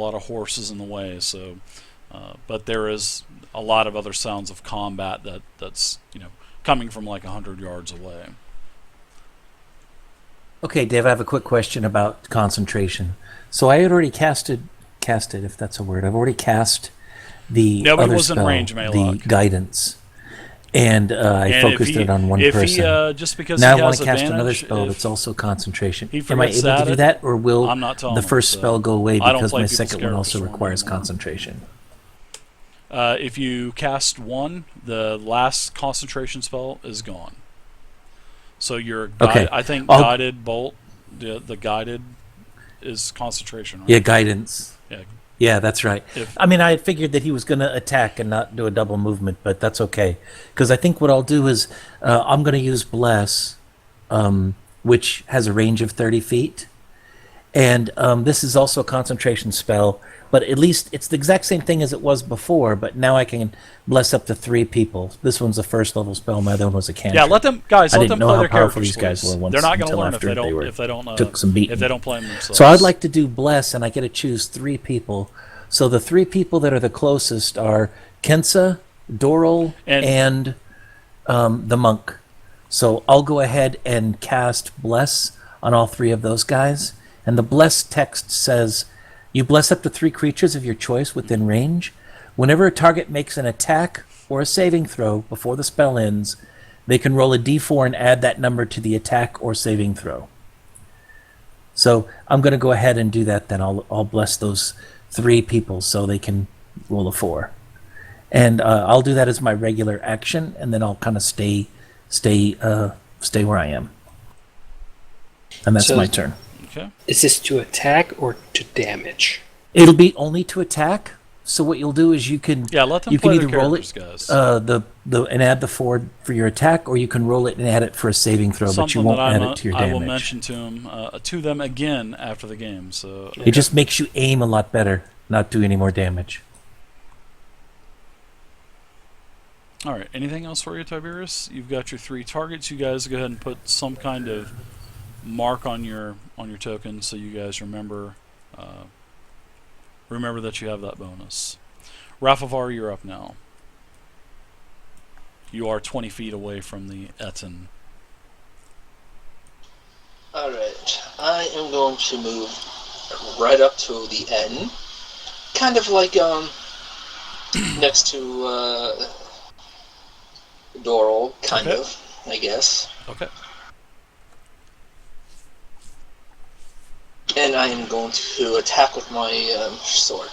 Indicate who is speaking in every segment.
Speaker 1: lot of horses in the way. So, but there is a lot of other sounds of combat that's coming from like 100 yards away.
Speaker 2: Okay, Dave, I have a quick question about concentration. So I had already casted, if that's a word. I've already cast the
Speaker 1: Nobody
Speaker 2: other
Speaker 1: was in
Speaker 2: spell,
Speaker 1: range,
Speaker 2: the
Speaker 1: Maylock.
Speaker 2: guidance, and I
Speaker 1: And
Speaker 2: focused it on one
Speaker 1: if
Speaker 2: person.
Speaker 1: he just because
Speaker 2: Now
Speaker 1: he
Speaker 2: I want
Speaker 1: has
Speaker 2: to cast
Speaker 1: advantage,
Speaker 2: another spell that's
Speaker 1: if
Speaker 2: also concentration.
Speaker 1: he
Speaker 2: Am I
Speaker 1: forgets
Speaker 2: able to
Speaker 1: add
Speaker 2: do
Speaker 1: it,
Speaker 2: that, or will
Speaker 1: I'm not telling
Speaker 2: the
Speaker 1: him.
Speaker 2: first spell go away
Speaker 1: I don't
Speaker 2: because
Speaker 1: play
Speaker 2: my
Speaker 1: people's
Speaker 2: second one also
Speaker 1: characters for 'em
Speaker 2: requires
Speaker 1: anymore.
Speaker 2: concentration?
Speaker 1: If you cast one, the last concentration spell is gone. So your
Speaker 2: Okay.
Speaker 1: I think
Speaker 2: I'll-
Speaker 1: guided bolt, the guided is concentration, right?
Speaker 2: Yeah, guidance.
Speaker 1: Yeah.
Speaker 2: Yeah, that's right.
Speaker 1: If
Speaker 2: I mean, I had figured that he was going to attack and not do a double movement, but that's okay. Because I think what I'll do is I'm going to use Bless, which has a range of 30 feet. And this is also a concentration spell, but at least it's the exact same thing as it was before, but now I can bless up to 3 people. This one's a first level spell, my other one was a cantrip.
Speaker 1: yeah, let them guys.
Speaker 2: I
Speaker 1: Let
Speaker 2: didn't
Speaker 1: them
Speaker 2: know
Speaker 1: play
Speaker 2: how
Speaker 1: their
Speaker 2: powerful
Speaker 1: characters.
Speaker 2: these guys
Speaker 1: Please.
Speaker 2: were once
Speaker 1: They're not going to
Speaker 2: until
Speaker 1: learn
Speaker 2: after
Speaker 1: if they don't
Speaker 2: took some beating.
Speaker 1: if they don't play them themselves.
Speaker 2: So I'd like to do Bless, and I get to choose 3 people. So the 3 people that are the closest are Kensa, Doral, and the monk. So I'll go ahead and cast Bless on all 3 of those guys. And the Bless text says, you bless up to 3 creatures of your choice within range. Whenever a target makes an attack or a saving throw before the spell ends, they can roll a d4 and add that number to the attack or saving throw. So I'm going to go ahead and do that then. I'll bless those 3 people so they can roll a 4. And I'll do that as my regular action, and then I'll kind of stay where I am. And that's my turn.
Speaker 1: Okay.
Speaker 3: Is this to attack or to damage?
Speaker 2: It'll be only to attack. So what you'll do is you can
Speaker 1: let them
Speaker 2: you can
Speaker 1: play
Speaker 2: either
Speaker 1: their
Speaker 2: roll
Speaker 1: characters,
Speaker 2: it
Speaker 1: guys.
Speaker 2: and add the 4 for your attack, or you can roll it and add it for a saving throw, but you won't add it to your damage.
Speaker 1: I will mention to them again after the game. So
Speaker 2: it just makes you aim a lot better, not do any more damage.
Speaker 1: all right. Anything else for you, Tiberius? You've got your 3 targets. You guys go ahead and put some kind of mark on your token so you guys remember that you have that bonus. Rafavar, you're up now. You are 20 feet away from the etin.
Speaker 4: Alright, I am going to move right up to the etin. Kind of like next to Doral, kind of, I guess.
Speaker 1: Okay.
Speaker 4: And I am going to attack with my sword.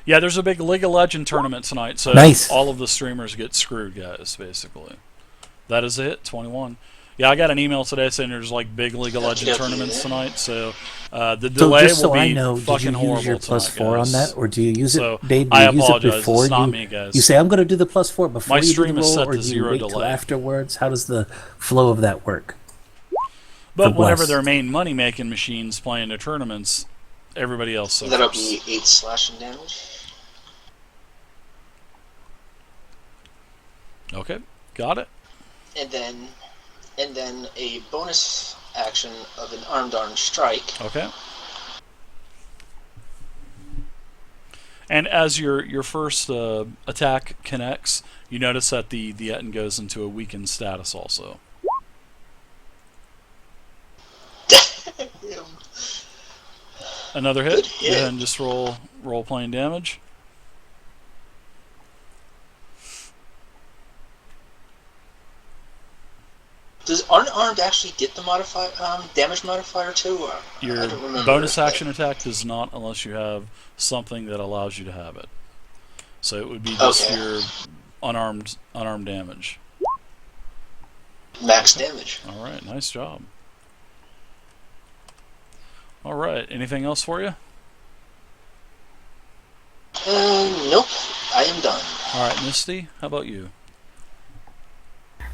Speaker 1: Yeah, there's a big League of Legends tournament tonight, so
Speaker 2: Nice.
Speaker 1: all of the streamers get screwed, guys, basically. That is it, 21. Yeah, I got an email today saying there's like big League of Legends tournaments tonight, so the delay
Speaker 2: so just so
Speaker 1: will be
Speaker 2: I know,
Speaker 1: fucking
Speaker 2: did you
Speaker 1: horrible
Speaker 2: use your plus
Speaker 1: tonight,
Speaker 2: 4
Speaker 1: guys.
Speaker 2: on that, or do you use
Speaker 1: So,
Speaker 2: it, Dave? Do
Speaker 1: I
Speaker 2: you use it
Speaker 1: apologize,
Speaker 2: before
Speaker 1: it's not
Speaker 2: you?
Speaker 1: me, guys.
Speaker 2: You say I'm going to do the plus 4 before
Speaker 1: My
Speaker 2: you do
Speaker 1: stream
Speaker 2: the
Speaker 1: is
Speaker 2: roll,
Speaker 1: set
Speaker 2: or
Speaker 1: to
Speaker 2: do you
Speaker 1: 0
Speaker 2: wait till
Speaker 1: delay.
Speaker 2: afterwards? How does the flow of that work?
Speaker 1: But
Speaker 2: for
Speaker 1: whenever
Speaker 2: Bless?
Speaker 1: their main money-making machines playing their tournaments, everybody else suffers.
Speaker 4: That'll be 8 slashing damage.
Speaker 1: Okay, got it.
Speaker 4: And then a bonus action of an armed strike.
Speaker 1: Okay. And as your first attack connects, you notice that the etin goes into a weakened status also. Another hit.
Speaker 4: Good hit.
Speaker 1: Go ahead and just roll playing damage.
Speaker 4: Does unarmed actually get the damage modifier too? Or
Speaker 1: Your
Speaker 4: I don't remember.
Speaker 1: bonus action attack does not unless you have something that allows you to have it. So it would be just your unarmed damage.
Speaker 4: Max damage.
Speaker 1: All right, nice job. All right, anything else for you?
Speaker 4: Nope. I am done.
Speaker 1: All right, Misty, how about you?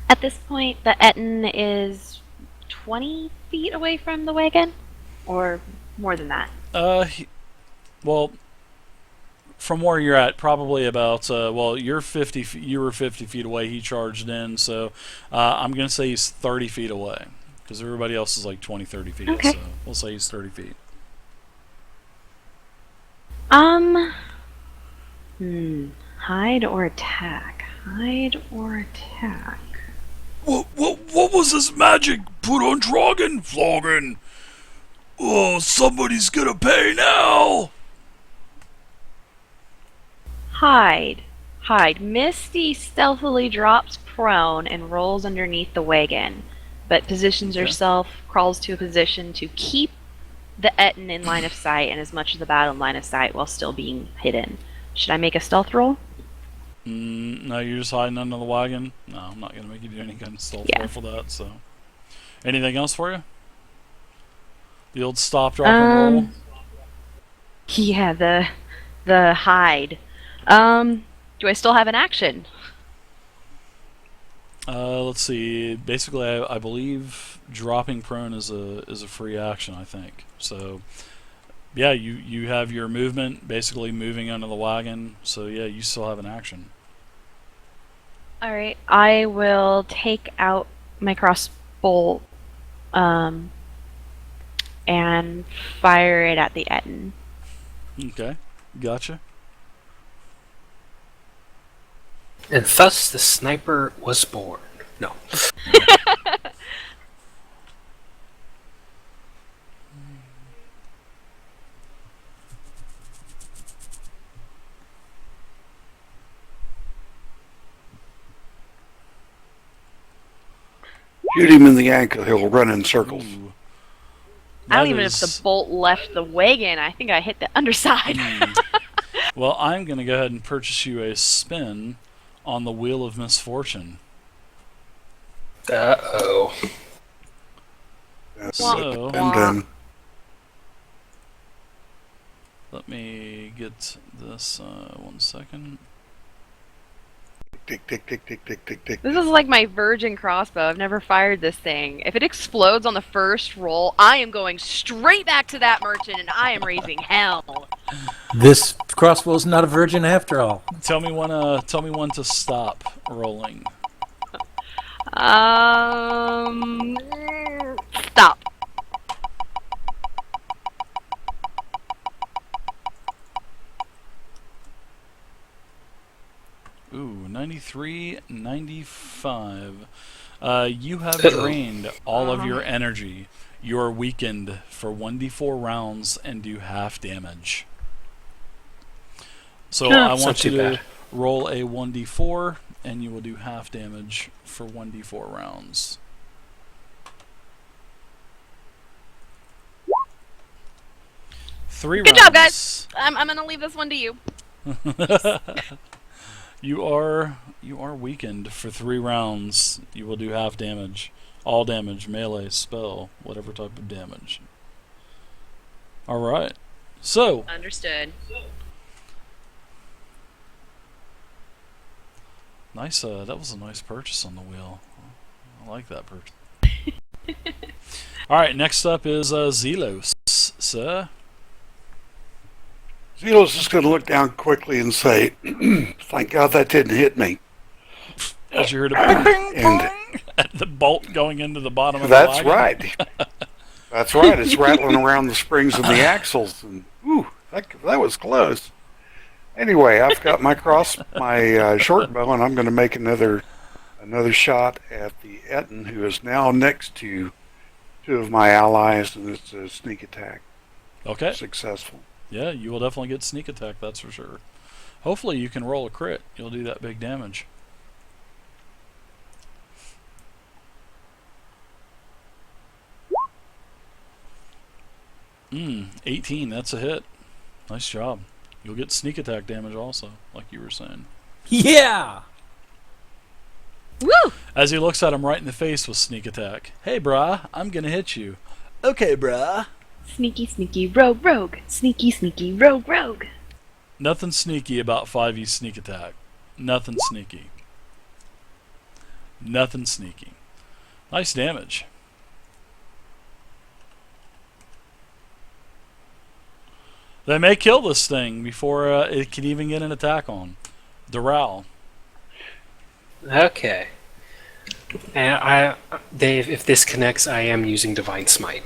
Speaker 5: At this point, the etin is 20 feet away from the wagon? Or more than that?
Speaker 1: Well, from where you're at, probably about well, you're 50. You were 50 feet away. He charged in, so I'm gonna say he's 30 feet away because everybody else is like 20, 30 feet.
Speaker 5: Okay.
Speaker 1: So we'll say he's 30 feet.
Speaker 5: Hide or attack? Hide or attack?
Speaker 1: What was this magic put on Dragon? Flogging. Oh, somebody's gonna pay now.
Speaker 5: Hide. Hide. Misty stealthily drops prone and rolls underneath the wagon, but positions herself, crawls to a position to keep the etin in line of sight and as much of the battle in line of sight while still being hidden. Should I make a stealth roll?
Speaker 1: No, you're just hiding under the wagon. No, I'm not gonna make you do any kind of stealth roll for that. So, anything else for you? The old stop, drop, and roll.
Speaker 5: Yeah, the hide. Do I still have an action?
Speaker 1: Let's see. Basically, I believe dropping prone is a free action. I think so. Yeah, you have your movement, basically moving under the wagon. So yeah, you still have an action.
Speaker 5: All right, I will take out my crossbow, and fire it at the etin.
Speaker 1: Okay, gotcha.
Speaker 3: And thus the sniper was born. No.
Speaker 6: Shoot him in the ankle, he'll run in circles.
Speaker 1: Ooh.
Speaker 5: I don't
Speaker 1: That
Speaker 5: even know if the bolt left the wagon. I think I hit the underside.
Speaker 1: Well, I'm going to go ahead and purchase you a spin on the Wheel of Misfortune.
Speaker 3: Uh-oh.
Speaker 1: So,
Speaker 6: And then
Speaker 1: let me get this 1 second.
Speaker 6: tick, tick, tick, tick, tick, tick, tick.
Speaker 5: This is like my virgin crossbow. I've never fired this thing. If it explodes on the first roll, I am going straight back to that merchant and I am raising hell.
Speaker 2: This crossbow's not a virgin after all.
Speaker 1: Tell me when to stop rolling.
Speaker 5: Stop.
Speaker 1: Ooh, 93, 95. You have drained all of your energy. You are weakened for 1d4 rounds and do half damage. So I want you to roll a 1d4, and you will do half damage for 1d4 rounds. Good
Speaker 5: job, guys. I'm gonna leave this one to you.
Speaker 1: You are weakened for 3 rounds. You will do half damage. All damage, melee, spell, whatever type of damage. Alright. So
Speaker 5: Understood.
Speaker 1: nice, that was a nice purchase on the wheel. I like that purchase. Alright, next up is Zelos, sir.
Speaker 6: Zelos is going to look down quickly and say, thank God that didn't hit me.
Speaker 1: As you heard a bing, bing,
Speaker 6: And
Speaker 1: bing, at the bolt going into the bottom of the
Speaker 6: that's
Speaker 1: wagon.
Speaker 6: right. That's right. It's rattling around the springs and the axles. And ooh, that was close. Anyway, I've got my short bow, and I'm going to make another shot at the etin, who is now next to 2 of my allies, and it's a sneak attack.
Speaker 1: Okay.
Speaker 6: Successful.
Speaker 1: Yeah, you will definitely get sneak attack, that's for sure. Hopefully you can roll a crit. You'll do that big damage. 18, that's a hit. Nice job. You'll get sneak attack damage also, like you were saying.
Speaker 2: Yeah!
Speaker 5: Woo!
Speaker 1: As he looks at him right in the face with sneak attack. Hey, brah, I'm gonna hit you. Okay, brah.
Speaker 5: Sneaky, sneaky, rogue, rogue. Sneaky, sneaky, rogue, rogue.
Speaker 1: Nothing sneaky about 5e sneak attack. Nothing sneaky. Nothing sneaky. Nice damage. They may kill this thing before it can even get an attack on. Doral.
Speaker 3: Okay. And Dave, if this connects, I am using Divine Smite.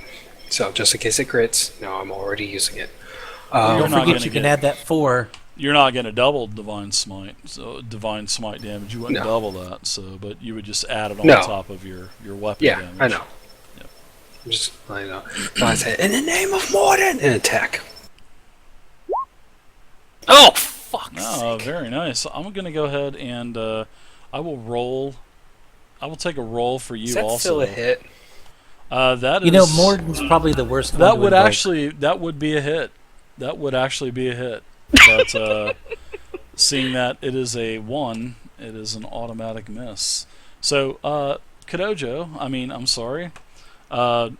Speaker 3: So just in case it crits, no, I'm already using it.
Speaker 2: Don't
Speaker 1: not
Speaker 2: forget
Speaker 1: gonna
Speaker 2: you can
Speaker 1: get-
Speaker 2: add that 4.
Speaker 1: You're not going to double Divine Smite. So Divine Smite damage, you wouldn't
Speaker 3: No.
Speaker 1: double that. So, but you would just add it on
Speaker 3: No.
Speaker 1: top of your weapon
Speaker 3: Yeah,
Speaker 1: damage.
Speaker 3: I know.
Speaker 1: Yep.
Speaker 3: I'm just, I know. So I said, in the name of Morden, and attack. Oh, fuck!
Speaker 1: Oh, very nice. I'm going to go ahead and I will roll. I will take a roll for you
Speaker 3: Is that
Speaker 1: also.
Speaker 3: still a hit?
Speaker 1: That
Speaker 2: You know,
Speaker 1: is-
Speaker 2: Morden's probably the worst one
Speaker 1: That
Speaker 2: to
Speaker 1: would
Speaker 2: invoke.
Speaker 1: actually that would be a hit. That would actually be a hit. But seeing that it is a 1, it is an automatic miss. So Kadojo, I'm sorry.
Speaker 3: Oh.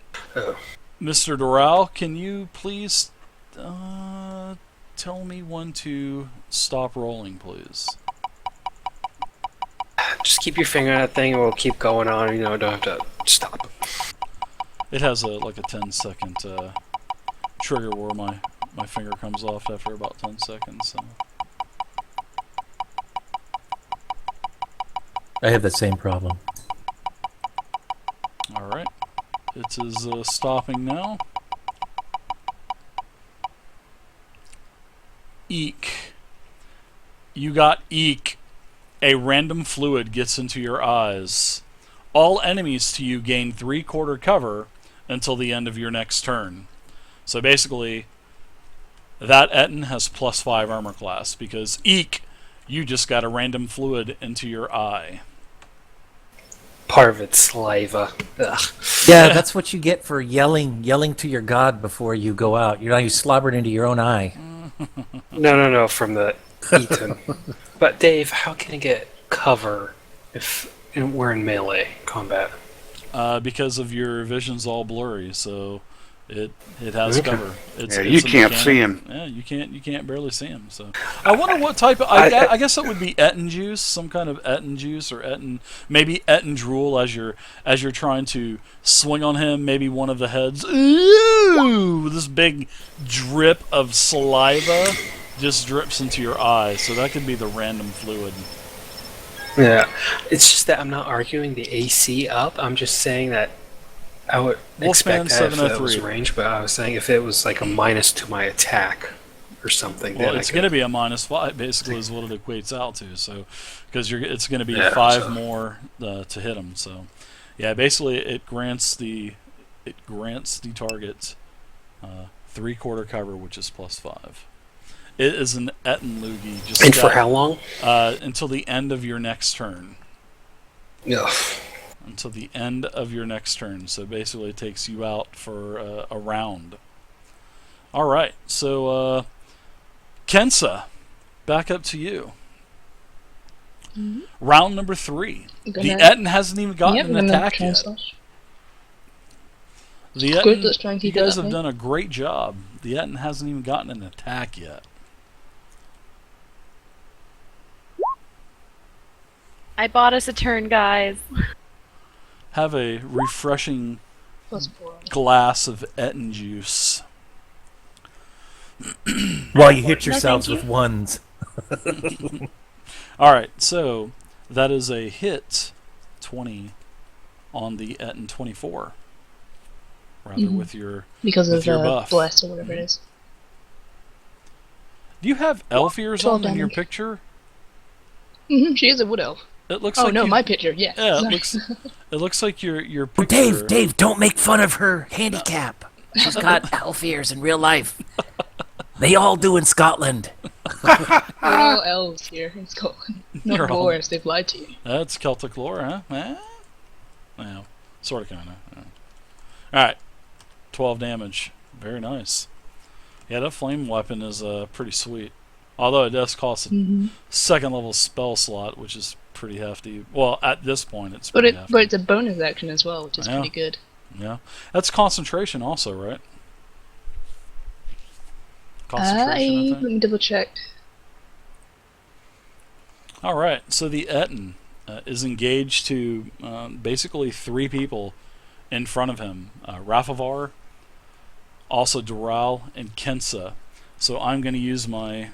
Speaker 1: Mr. Doral, can you please tell me when to stop rolling, please?
Speaker 3: Just keep your finger on that thing and we'll keep going on, don't have to stop.
Speaker 1: It has a 10-second trigger where my finger comes off after about 10 seconds. So.
Speaker 2: I have that same problem.
Speaker 1: Alright. It is stopping now. Eek. You got eek. A random fluid gets into your eyes. All enemies to you gain 3/4 cover until the end of your next turn. So basically, that etin has +5 armor class because eek, you just got a random fluid into your eye.
Speaker 3: Part of it's saliva. Ugh.
Speaker 2: Yeah, that's what you get for yelling to your god before you go out. You slobbered into your own eye.
Speaker 3: No, from the etin. But Dave, how can I get cover if we're in melee combat?
Speaker 1: Because of your vision's all blurry, so it has
Speaker 3: Okay.
Speaker 1: cover. It's
Speaker 6: Yeah,
Speaker 1: it's
Speaker 6: you
Speaker 1: a
Speaker 6: can't
Speaker 1: mechanic.
Speaker 6: see him.
Speaker 1: Yeah, you can't barely see him. So I wonder what type of. I guess it would be etin juice, some kind of etin juice or maybe etin drool as you're trying to swing on him. Maybe one of the heads. Ooh, this big drip of saliva just drips into your eye. So that could be the random fluid.
Speaker 3: Yeah, it's just that I'm not arguing the AC up. I'm just saying that I would
Speaker 1: Wolfman
Speaker 3: expect that if it was
Speaker 1: 703.
Speaker 3: range, but I was saying if it was like a minus to my attack or something.
Speaker 1: Well,
Speaker 3: then I
Speaker 1: it's
Speaker 3: could-
Speaker 1: going to be a -5, basically, is what it equates out to. So, because it's going to be
Speaker 3: Yeah,
Speaker 1: 5
Speaker 3: so-
Speaker 1: more to hit him. So, yeah, basically, it grants the target 3/4 cover, which is +5. It is an etin loogie. Just
Speaker 3: And for how long?
Speaker 1: until the end of your next turn.
Speaker 3: Ugh.
Speaker 1: Until the end of your next turn. So basically, it takes you out for a round. All right. So, Kensa, back up to you. Round number 3. The
Speaker 7: Gonna-
Speaker 1: etin hasn't even gotten
Speaker 7: Yep,
Speaker 1: an
Speaker 7: gonna
Speaker 1: attack
Speaker 7: try and
Speaker 1: yet.
Speaker 7: slash.
Speaker 1: The
Speaker 7: Good,
Speaker 1: etin,
Speaker 7: let's try and
Speaker 1: you
Speaker 7: keep it
Speaker 1: guys
Speaker 7: that
Speaker 1: have
Speaker 7: way.
Speaker 1: done a great job. The etin hasn't even gotten an attack yet.
Speaker 5: I bought us a turn, guys.
Speaker 1: Have a refreshing
Speaker 7: +4.
Speaker 1: glass of etin juice.
Speaker 2: While you hit
Speaker 5: No,
Speaker 2: yourselves
Speaker 5: thank
Speaker 2: with ones.
Speaker 1: All right, so that is a hit 20 on the etin 24. Rather
Speaker 7: Mhm.
Speaker 1: with your.
Speaker 7: Because
Speaker 1: With
Speaker 7: of
Speaker 1: your buff.
Speaker 7: bless or whatever it is.
Speaker 1: Do you have elf ears
Speaker 7: 12
Speaker 1: on in your
Speaker 7: damage.
Speaker 1: picture?
Speaker 7: She is a wood elf.
Speaker 1: It looks
Speaker 7: Oh
Speaker 1: like
Speaker 7: no,
Speaker 1: you-
Speaker 7: my picture. Yeah.
Speaker 1: Yeah,
Speaker 7: Sorry.
Speaker 1: it looks like your
Speaker 2: Oh,
Speaker 1: picture.
Speaker 2: Dave, don't make fun of her handicap. She's got elf ears in real life. They all do in Scotland.
Speaker 7: We're all elves here in Scotland. Not
Speaker 1: You're all-
Speaker 7: dwarves. They've lied to you.
Speaker 1: That's Celtic lore, huh? Well, sort of, kind of. All right, 12 damage. Very nice. Yeah, that flame weapon is pretty sweet. Although it does cost a
Speaker 7: Mm-hmm.
Speaker 1: second level spell slot, which is pretty hefty. Well, at this point, it's
Speaker 7: But
Speaker 1: pretty hefty.
Speaker 7: it's a bonus action as well, which is
Speaker 1: Yeah.
Speaker 7: pretty good.
Speaker 1: Yeah, that's concentration also, right? Concentration, I
Speaker 7: Let
Speaker 1: think.
Speaker 7: me double check.
Speaker 1: All right, so the etin is engaged to basically 3 people in front of him. Rafavar, also Doral, and Kensa. So I'm going to use the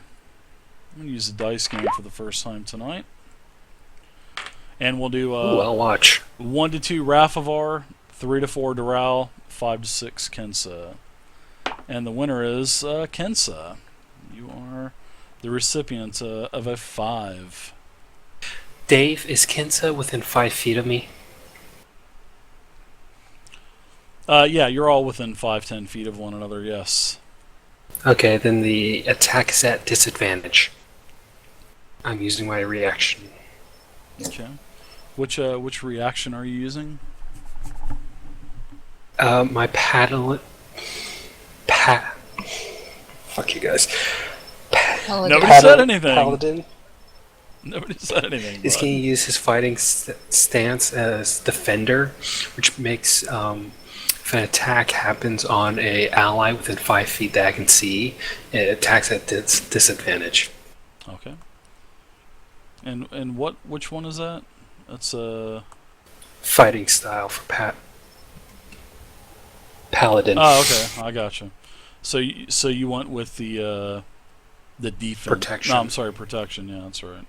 Speaker 1: dice game for the first time tonight. And we'll do
Speaker 3: Ooh, I'll watch.
Speaker 1: 1 to 2 Rafavar, 3 to 4 Doral, 5 to 6 Kensa. And the winner is Kensa. You are the recipient of a 5.
Speaker 3: Dave, is Kensa within 5 feet of me?
Speaker 1: Yeah, you're all within 5-10 feet of one another, yes.
Speaker 3: Okay, then the attack is at disadvantage. I'm using my reaction.
Speaker 1: Okay. Which reaction are you using?
Speaker 3: My paddle... Fuck you guys.
Speaker 7: Paladin.
Speaker 1: Nobody said anything.
Speaker 3: Paladin
Speaker 1: Nobody said anything.
Speaker 3: is going to use his fighting stance as defender, which makes if an attack happens on a ally within 5 feet that I can see, it attacks at disadvantage.
Speaker 1: Okay. And which one is that? That's
Speaker 3: Fighting style for Paladin.
Speaker 1: Oh, okay. I gotcha. So you went with the defense.
Speaker 3: Protection.
Speaker 1: No, I'm sorry, protection. Yeah, that's right.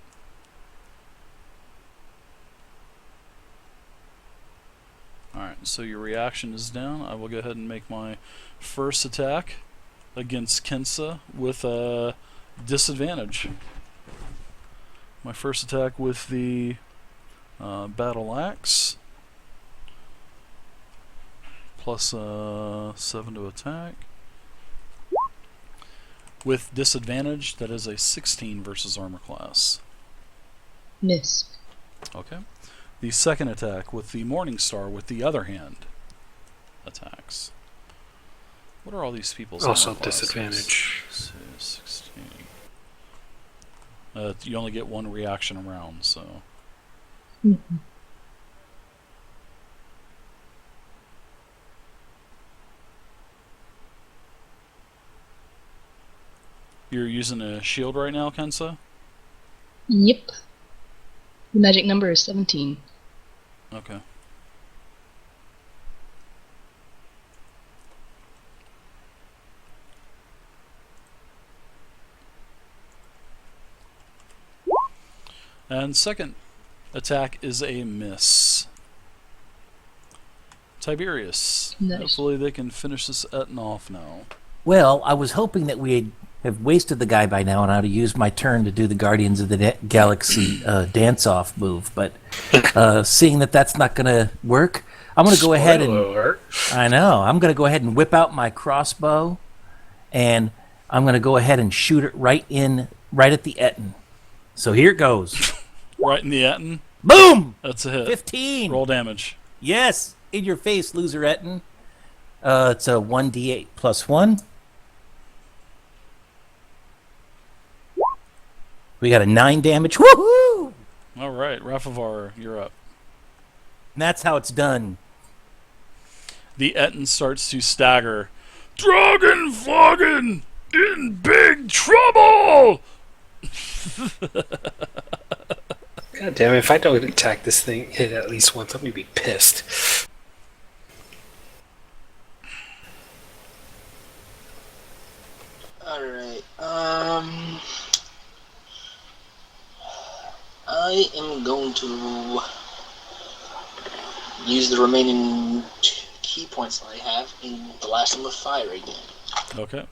Speaker 1: Alright, so your reaction is down. I will go ahead and make my first attack against Kensa with a disadvantage. My first attack with the battle axe. Plus 7 to attack. With disadvantage, that is a 16 versus armor class.
Speaker 7: Miss.
Speaker 1: Okay. The second attack with the Morning Star with the other hand attacks. What are all these people's
Speaker 3: Also
Speaker 1: armor classes?
Speaker 3: disadvantage.
Speaker 1: 16. You only get one reaction around, so.
Speaker 7: Mhm.
Speaker 1: You're using a shield right now, Kensa?
Speaker 7: Yep. The magic number is 17.
Speaker 1: Okay. And second attack is a miss. Tiberius.
Speaker 7: Nice.
Speaker 1: Hopefully they can finish this etin off now.
Speaker 2: Well, I was hoping that we'd have wasted the guy by now and I'd have used my turn to do the Guardians of the Galaxy dance-off move. But seeing that that's not going to work, I'm going to go ahead and...
Speaker 3: Alert.
Speaker 2: I know. I'm going to go ahead and whip out my crossbow, and I'm going to go ahead and shoot it right at the etin. So here it goes.
Speaker 1: Right in the etin.
Speaker 2: Boom!
Speaker 1: That's a hit.
Speaker 2: 15.
Speaker 1: Roll damage.
Speaker 2: Yes! In your face, loser etin. It's a 1d8 plus 1. We got a 9 damage. Woohoo!
Speaker 1: All right, Rafavar, you're up.
Speaker 2: And that's how it's done.
Speaker 1: The etin starts to stagger. Dragonflogen in big trouble!
Speaker 3: God damn it, if I don't attack this thing hit at least once, I'm going to be pissed.
Speaker 4: Alright, I am going to use the remaining key points that I have and blast them with fire again.
Speaker 1: Okay.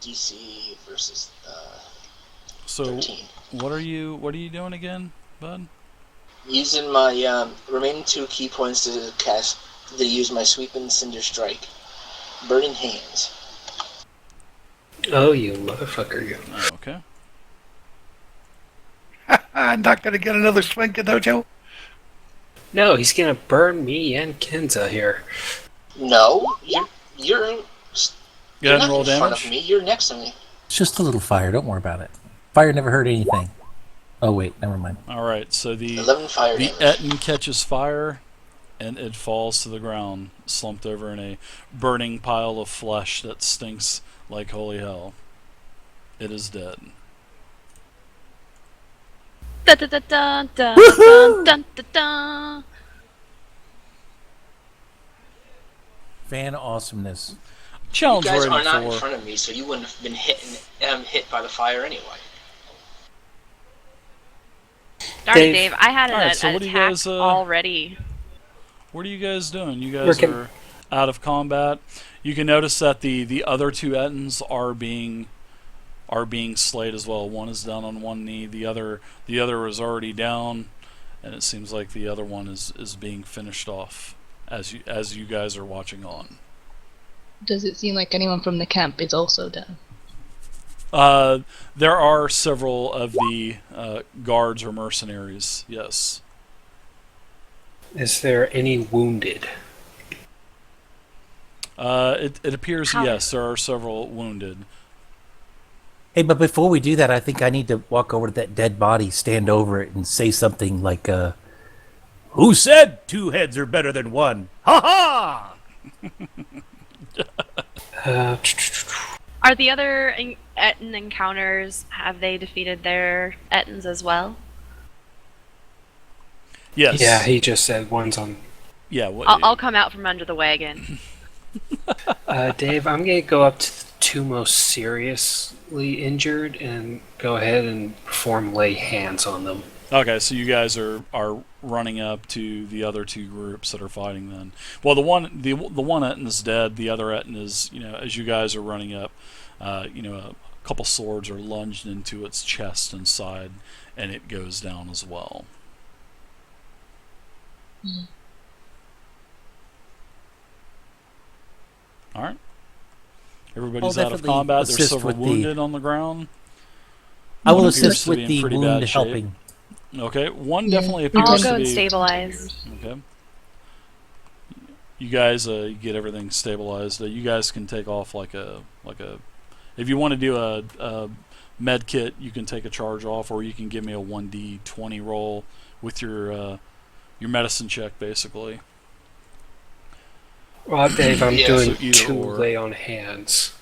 Speaker 4: DC versus
Speaker 1: So
Speaker 4: 13.
Speaker 1: what are you doing again, bud?
Speaker 4: Using my remaining 2 key points to use my Sweep and Cinder Strike. Burning Hands.
Speaker 3: Oh, you motherfucker, you.
Speaker 1: Oh, okay.
Speaker 6: I'm not going to get another swing at Dojo.
Speaker 3: No, he's going to burn me and Kenza here.
Speaker 4: No, you're
Speaker 1: Go
Speaker 4: you're
Speaker 1: ahead
Speaker 4: not
Speaker 1: and roll
Speaker 4: in front
Speaker 1: damage.
Speaker 4: of me. You're next to me.
Speaker 2: It's just a little fire. Don't worry about it. Fire never hurt anything. Oh, wait. Never mind.
Speaker 1: All right, so the
Speaker 4: 11 fire damage.
Speaker 1: etin catches fire and it falls to the ground, slumped over in a burning pile of flesh that stinks like holy hell. It is dead.
Speaker 5: Dun, dun, dun, dun, dun, dun, dun, dun, dun.
Speaker 2: Fan awesomeness.
Speaker 4: You
Speaker 1: Challenge
Speaker 4: guys
Speaker 1: rating
Speaker 4: are not in
Speaker 1: 4.
Speaker 4: front of me, so you wouldn't have been hit by the fire anyway.
Speaker 5: Darn it,
Speaker 3: Dave.
Speaker 5: Dave. I had
Speaker 1: Alright,
Speaker 5: an
Speaker 1: so what do you
Speaker 5: attack
Speaker 1: guys,
Speaker 5: already.
Speaker 1: What are you guys doing? You guys
Speaker 3: Working.
Speaker 1: are out of combat. You can notice that the other two Ettins are being slayed as well. One is down on one knee. The other is already down, and it seems like the other one is being finished off as you guys are watching on.
Speaker 7: Does it seem like anyone from the camp is also down?
Speaker 1: There are several of the guards or mercenaries. Yes.
Speaker 3: Is there any wounded?
Speaker 1: It appears
Speaker 5: How-
Speaker 1: yes, there are several wounded.
Speaker 2: Hey, but before we do that, I think I need to walk over to that dead body, stand over it, and say something like, "Who said 2 heads are better than 1? Ha ha!"
Speaker 5: Are the other Etin encounters, have they defeated their Ettins as well?
Speaker 1: Yes.
Speaker 3: Yeah, he just said one's on.
Speaker 1: Yeah.
Speaker 5: I'll come out from under the wagon.
Speaker 3: Dave, I'm gonna go up to the 2 most seriously injured and go ahead and perform lay hands on them.
Speaker 1: Okay, so you guys are running up to the other 2 groups that are fighting then. Well, the one Etin is dead. The other Etin is, as you guys are running up, a couple swords are lunged into its chest and side, and it goes down as well. All right. Everybody's
Speaker 2: I'll
Speaker 1: out of
Speaker 2: definitely
Speaker 1: combat. There's
Speaker 2: assist
Speaker 1: several
Speaker 2: with the-
Speaker 1: wounded on the ground.
Speaker 2: I will
Speaker 1: One appears
Speaker 2: assist
Speaker 1: to be
Speaker 2: with
Speaker 1: in
Speaker 2: the
Speaker 1: pretty bad
Speaker 2: wound
Speaker 1: shape.
Speaker 2: helping.
Speaker 1: Okay, one
Speaker 7: Yeah.
Speaker 1: definitely
Speaker 7: I'll
Speaker 1: appears
Speaker 5: I'll go
Speaker 1: to
Speaker 5: and
Speaker 1: be.
Speaker 5: stabilize.
Speaker 1: Okay. You guys get everything stabilized. You guys can take off like a. If you want to do a med kit, you can take a charge off, or you can give me a 1d20 roll with your medicine check, basically.
Speaker 3: Well, Dave, I'm
Speaker 4: Yeah,
Speaker 3: doing
Speaker 1: so either
Speaker 3: 2
Speaker 1: or.
Speaker 3: lay on hands.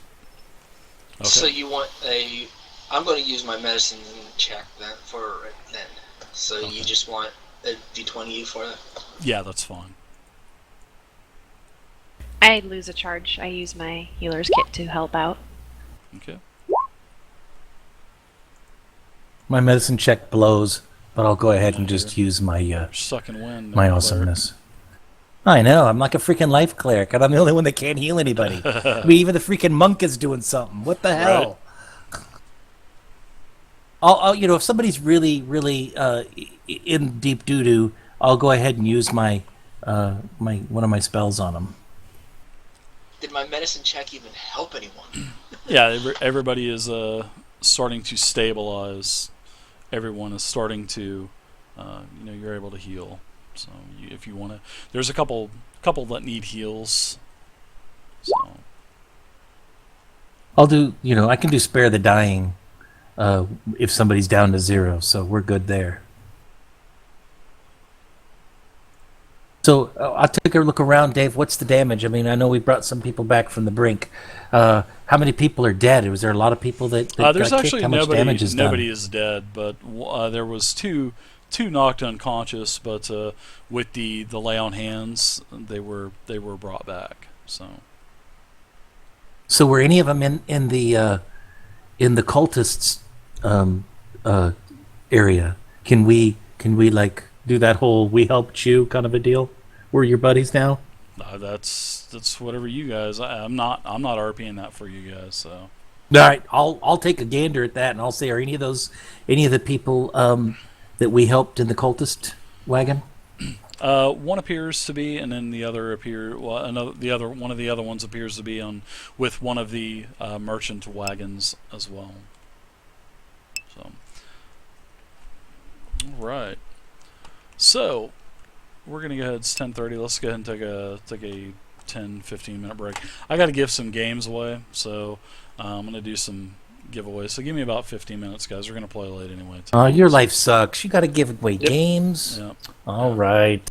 Speaker 1: Okay.
Speaker 4: So you want a? I'm going to use my medicine check then for it then. So you just want a d20 for that?
Speaker 1: Yeah, that's fine.
Speaker 5: I lose a charge. I use my healer's kit to help out.
Speaker 1: Okay.
Speaker 2: My medicine check blows, but I'll go ahead and just use my
Speaker 1: Sucking wind.
Speaker 2: my
Speaker 1: there,
Speaker 2: awesomeness. I know, I'm like a freaking life cleric, and I'm the only one that can't heal anybody. I mean, even the freaking monk is doing something. What the hell? I'll if somebody's really, really in deep doo doo, I'll go ahead and use my one of my spells on them.
Speaker 4: Did my medicine check even help anyone?
Speaker 1: Yeah, everybody is starting to stabilize. Everyone is starting to, you're able to heal. So if you want to, there's a couple that need heals. So
Speaker 2: I'll do, I can do spare the dying if somebody's down to 0, so we're good there. So I'll take a look around, Dave. What's the damage? I mean, I know we brought some people back from the brink. How many people are dead? Was there a lot of people that
Speaker 1: there's
Speaker 2: got
Speaker 1: actually
Speaker 2: kicked? How much damage is
Speaker 1: nobody
Speaker 2: done?
Speaker 1: is dead, but there was two knocked unconscious, but with the lay on hands, they were brought back.
Speaker 2: So were any of them in the cultists area? Can we like do that whole "we helped you" kind of a deal? We're your buddies now.
Speaker 1: That's whatever you guys. I'm not RPing that for you guys. So
Speaker 2: All right, I'll take a gander at that, and I'll say, are any of the people that we helped in the cultist wagon?
Speaker 1: one appears to be, and then the other one of the other ones appears to be on with one of the merchant wagons as well. So, all right. So we're gonna go ahead. It's 10:30. Let's go ahead and take a 10-15 minute break. I got to give some games away, so I'm gonna do some giveaways. So give me about 15 minutes, guys. We're gonna play late anyway.
Speaker 2: Your life sucks. You got to give away games.
Speaker 1: Yeah.
Speaker 2: All right.